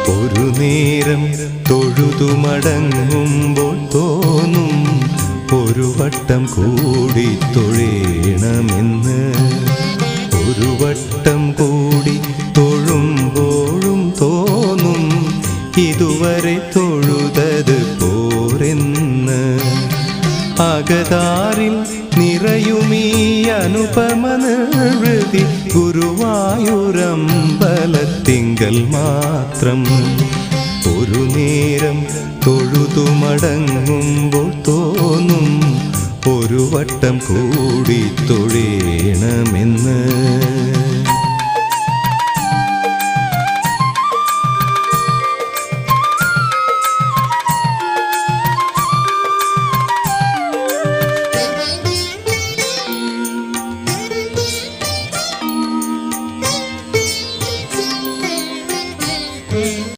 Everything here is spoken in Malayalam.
ഒരു നേരം തൊഴുതു മടങ്ങുമ്പോൾ തോന്നും ഒരു വട്ടം കൂടി തൊഴേണമെന്ന്. ഒരു വട്ടം കൂടി തൊഴുമ്പോഴും തോന്നും ഇതുവരെ തൊഴുതത് പോരെന്ന്. അകതാരിൽ നിറയുമീ അനുപമ നിർവൃതി ഗുരുവായൂരമ്പലത്തിങ്കൽ മാത്രം. ഒരു നേരം തൊഴുതു മടങ്ങുമ്പോൾ തോന്നും ഒരു വട്ടം കൂടി തൊഴേണമെന്ന്.